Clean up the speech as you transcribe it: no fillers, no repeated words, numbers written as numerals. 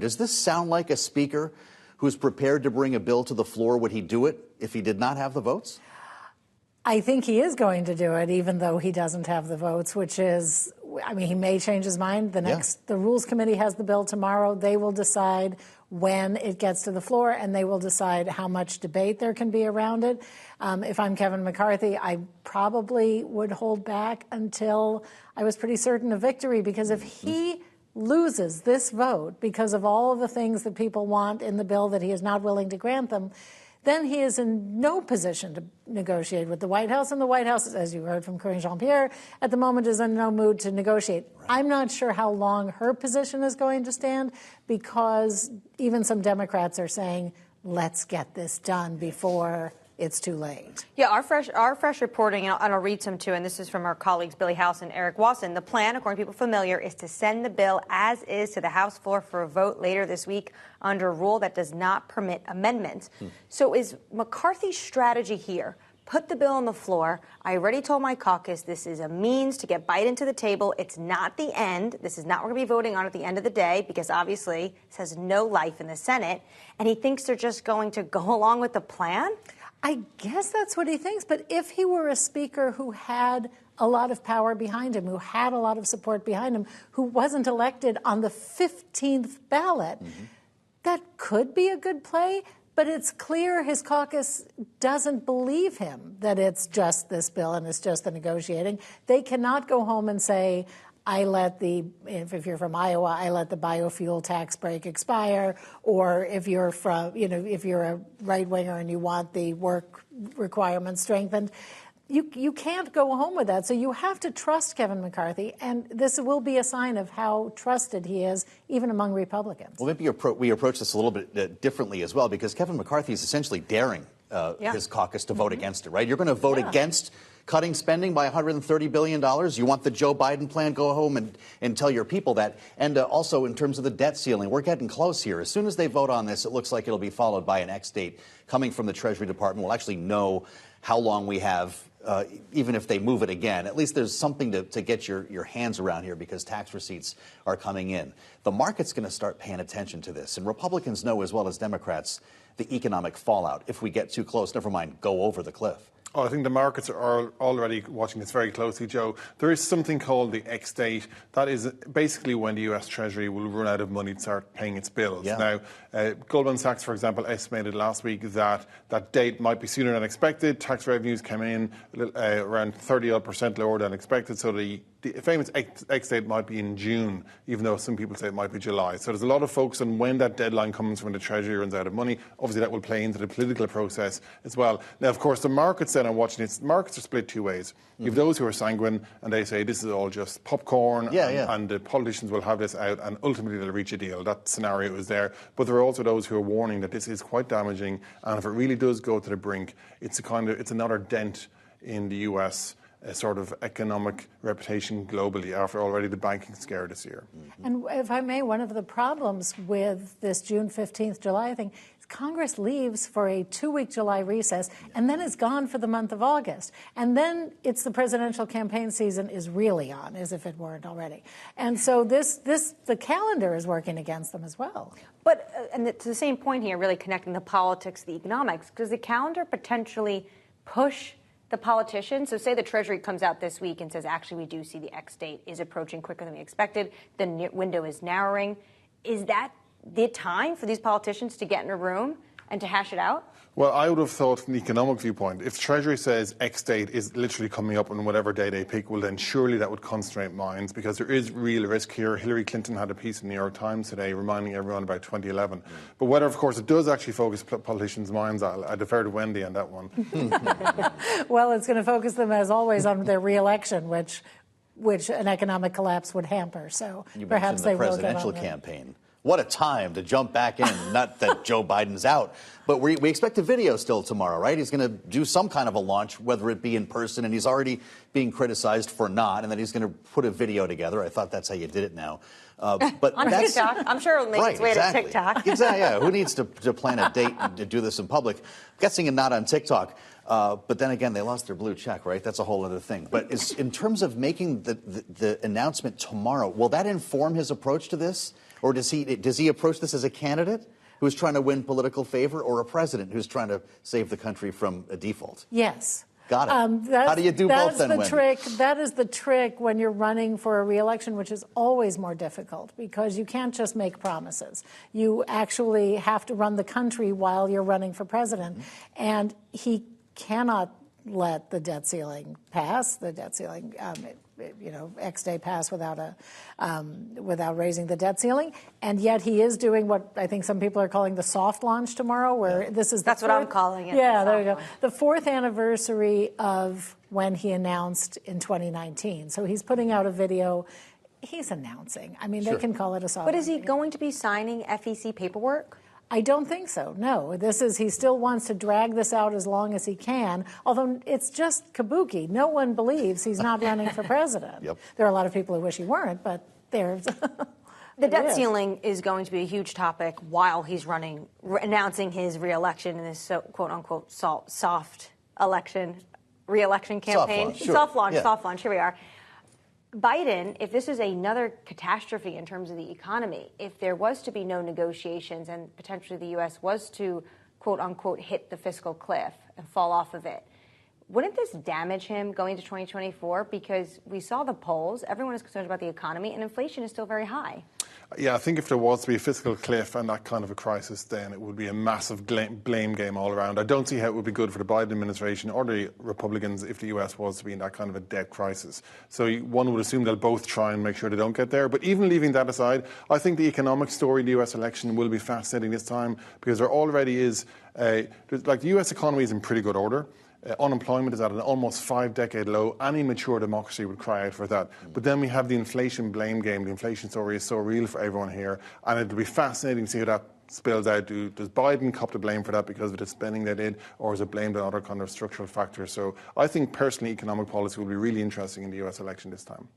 Does this sound like a speaker who's prepared to bring a bill to the floor? Would he do it if he did not have the votes? I think he is going to do it, even though he doesn't have the votes, which is, I mean, he may change his mind. The Rules Committee has the bill tomorrow. They will decide when it gets to the floor, and they will decide how much debate there can be around it. If I'm Kevin McCarthy, I probably would hold back until I was pretty certain of victory, because if he loses this vote because of all of the things that people want in the bill that he is not willing to grant them, then he is in no position to negotiate with the White House. And the White House, as you heard from Curran Jean-Pierre, at the moment is in no mood to negotiate. Right. I'm not sure how long her position is going to stand, because even some Democrats are saying, let's get this done before it's too late. Yeah, our fresh reporting, and I'll read some too, and this is from our colleagues Billy House and Eric Wasson. The plan, according to people familiar, is to send the bill as is to the House floor for a vote later this week under a rule that does not permit amendments. So is McCarthy's strategy here, put the bill on the floor? I already told my caucus this is a means to get Biden to the table. It's not the end. This is not what we're going to be voting on at the end of the day, because obviously this has no life in the Senate. And he thinks they're just going to go along with the plan? I guess that's what he thinks. But if he were a speaker who had a lot of power behind him, who had a lot of support behind him, who wasn't elected on the 15th ballot, that could be a good play. But it's clear his caucus doesn't believe him, that it's just this bill and it's just the negotiating. They cannot go home and say, if you're from Iowa, I let the biofuel tax break expire. Or if you're from, if you're a right winger and you want the work requirements strengthened, you can't go home with that. So you have to trust Kevin McCarthy, and this will be a sign of how trusted he is, even among Republicans. Well, maybe we approach this a little bit differently as well, because Kevin McCarthy is essentially daring his caucus to vote against it, right? You're going to vote against cutting spending by $130 billion. You want the Joe Biden plan? Go home and tell your people that. And also in terms of the debt ceiling, we're getting close here. As soon as they vote on this, it looks like it'll be followed by an X date coming from the Treasury Department. We'll actually know how long we have, even if they move it again. At least there's something to get your hands around here, because tax receipts are coming in. The market's going to start paying attention to this. And Republicans know, as well as Democrats, the economic fallout. If we get too close, never mind, go over the cliff. Oh, I think the markets are already watching this very closely, Joe. There is something called the X date. That is basically when the U.S. Treasury will run out of money to start paying its bills. Now, Goldman Sachs, for example, estimated last week that that date might be sooner than expected. Tax revenues came in around 30% lower than expected. So the famous X date might be in June, even though some people say it might be July. So there's a lot of focus on when that deadline comes, when the Treasury runs out of money. Obviously, that will play into the political process as well. Now, of course, the markets then are watching it. Markets are split two ways. You have those who are sanguine, and they say this is all just popcorn, and the politicians will have this out, and ultimately they'll reach a deal. That scenario is there. But there are also those who are warning that this is quite damaging, and if it really does go to the brink, it's another dent in the U.S. Sort of economic reputation globally after already the banking scare this year. And if I may, one of the problems with this June 15th, July thing is Congress leaves for a 2-week July recess and then is gone for the month of August. And then it's the presidential campaign season is really on, as if it weren't already. And so the calendar is working against them as well. But, and to the same point here, really connecting the politics, the economics, does the calendar potentially push the politicians? So say the Treasury comes out this week and says, actually, we do see the X date is approaching quicker than we expected. The window is narrowing. Is that the time for these politicians to get in a room and to hash it out? Well, I would have thought from the economic viewpoint, if Treasury says X date is literally coming up on whatever day they pick, well, then surely that would concentrate minds, because there is real risk here. Hillary Clinton had a piece in the New York Times today reminding everyone about 2011. But whether, of course, it does actually focus politicians' minds, I defer to Wendy on that one. Well, it's going to focus them, as always, on their reelection, which an economic collapse would hamper. So perhaps they will get on presidential campaign. What a time to jump back in. Not that Joe Biden's out, but we expect a video still tomorrow, right? He's going to do some kind of a launch, whether it be in person, and he's already being criticized for not, and then he's going to put a video together. I thought that's how you did it now. But on TikTok. I'm sure it'll make its way to TikTok. Exactly, yeah. Who needs to plan a date and to do this in public? I'm guessing and not on TikTok. But then again, they lost their blue check, right? That's a whole other thing. But in terms of making the announcement tomorrow, will that inform his approach to this? Or does he approach this as a candidate who's trying to win political favor, or a president who's trying to save the country from a default? Yes. Got it. How do you do both then, Wendy? That is the trick when you're running for a re-election, which is always more difficult because you can't just make promises. You actually have to run the country while you're running for president. And he cannot let the debt ceiling pass, the debt ceiling, X day pass without raising the debt ceiling. And yet he is doing what I think some people are calling the soft launch tomorrow, where this is that's what I'm calling it. Yeah, there you go. The fourth anniversary of when he announced in 2019. So he's putting out a video. He's announcing. I mean, they can call it a soft launch. But is he going to be signing FEC paperwork? I don't think so, no. He still wants to drag this out as long as he can, although it's just kabuki. No one believes he's not running for president. Yep. There are a lot of people who wish he weren't, but there's... The debt ceiling is going to be a huge topic while he's announcing his re-election in this quote-unquote soft re-election campaign. Soft launch, here we are. Biden, if this is another catastrophe in terms of the economy, if there was to be no negotiations and potentially the U.S. was to, quote unquote, hit the fiscal cliff and fall off of it, wouldn't this damage him going into 2024? Because we saw the polls, everyone is concerned about the economy, and inflation is still very high. Yeah, I think if there was to be a fiscal cliff and that kind of a crisis, then it would be a massive blame game all around. I don't see how it would be good for the Biden administration or the Republicans if the US was to be in that kind of a debt crisis. So one would assume they'll both try and make sure they don't get there. But even leaving that aside, I think the economic story in the US election will be fascinating this time because there already is, the US economy is in pretty good order. Unemployment is at an almost 5-decade low. Any mature democracy would cry out for that. But then we have the inflation blame game. The inflation story is so real for everyone here. And it'll be fascinating to see how that spills out. Does Biden cop the blame for that because of the spending they did? Or is it blamed on other kind of structural factors? So I think personally economic policy will be really interesting in the US election this time.